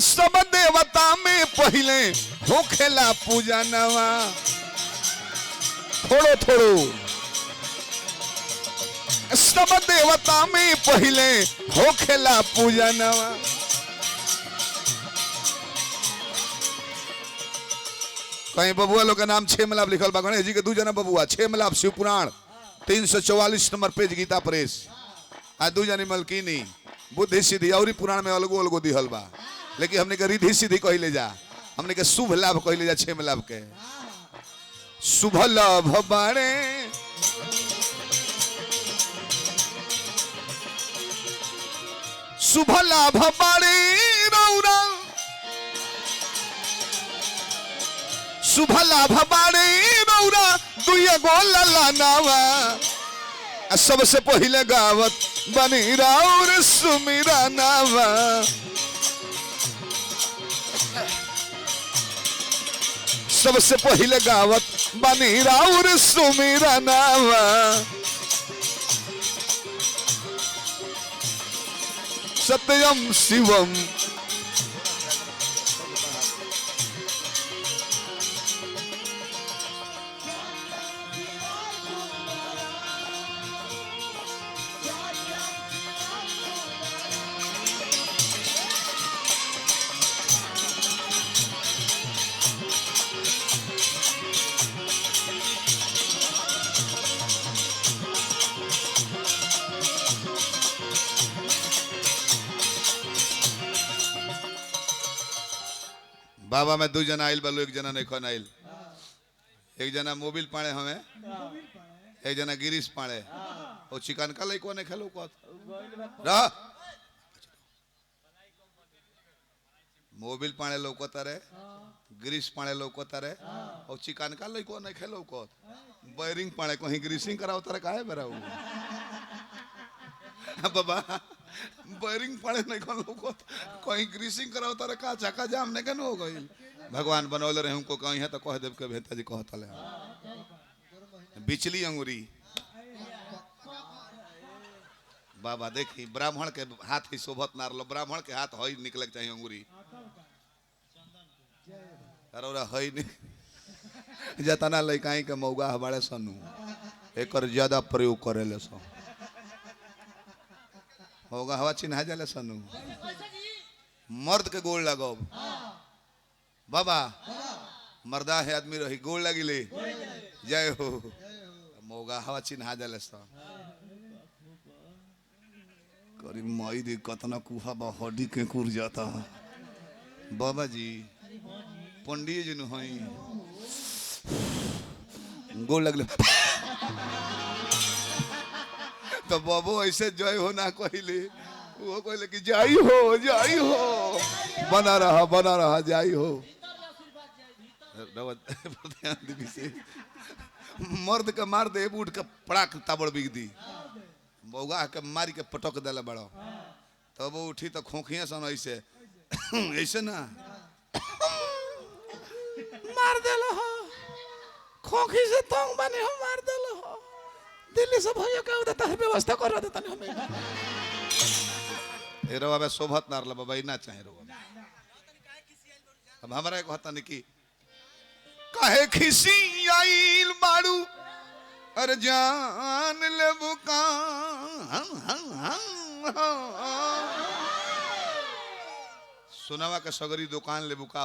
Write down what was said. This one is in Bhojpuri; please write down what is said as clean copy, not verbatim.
सब देवता में पहले होखेला पूजा नवा थोड़ो थोड़ो सब देवता में पहले होखेला पूजा नवा कहीं बबुआ लोग का नाम छह मलाप लिखल बा गणेश जी के दू जना बबुआ छह मलाप शिव पुराण 344 नंबर पेज गीता प्रेस आ दू जनी मलकीनी बुद्धि सिद्धि और पुराण में अलगो अलगो दिहल बा लेकिन हमने के रिद्धि सिद्धि कहले जा हमने के शुभ लाभ कहले जा छह लाभ के शुभ लाभ बाड़े शुभ लाभ बाड़े रौरा शुभ लाभ बाड़े रौरा दुइया गो लला नावा सबसे पहले गावत बनी राउर सुमिरा नावा सबसे पहले गावत बनी राउर सुमिरा नावा सत्यम शिवम बाबा में दो जना आइल बालू एक जना नहीं खन आइल एक जना मोबिल पाड़े हमें एक जना गिरीश पाड़े और चिकन का लई को नहीं खेलो को रह मोबिल पाड़े लौकता रे गिरीश पाड़े लौकता रे और चिकन का लई को नहीं खेलो को बैरिंग पाड़े कहीं ग्रीसिंग करावता रे काहे बेरा बाबा बैरिंग पड़े नहीं कौन लोग कहीं ग्रीसिंग कराओ तारे का चाका जाम नहीं कन हो गई भगवान बनौले रहे हमको कहीं है तो कह देव के भेता जी कहता ले बिचली अंगूरी बाबा देखी ब्राह्मण के हाथ ही शोभत ना रलो ब्राह्मण के हाथ हई निकले चाहिए अंगूरी अरे हई नहीं जतना लइकाई के मौगा हमारे सनु एकर ज्यादा प्रयोग करेले सो होगा हवा चिन्हा जाले सनु मर्द के गोल लगो बाबा मर्दा है आदमी रही गोल लगिले जय हो मौगा हवा चिन्हा जाले सन करी मई दे कतना कुहा बा हड्डी के कुर जाता बाबा जी पंडित जी न हई गोल लगले तो बाबू ऐसे जय हो ना कहले वो कहले कि जाई हो बना रहा जाई हो मर्द के मार दे बूढ़ के पड़ाक ताबड़ बिग दी बौगा के मारी के पटक देले बड़ो तब वो उठी तो खोखिया सन ऐसे ऐसे ना मार देलो हो खोखी से तंग बने हो मार देलो हो दिल्ली से भैया का देता है व्यवस्था कर देता नहीं हमें ए रवा बे शोभत नार ल बाबा इना चाहे रवा अब हमरा एक होता नहीं कि काहे खिसी आइल बाड़ू अरे जान ले बुका सुनावा के सगरी दुकान ले बुका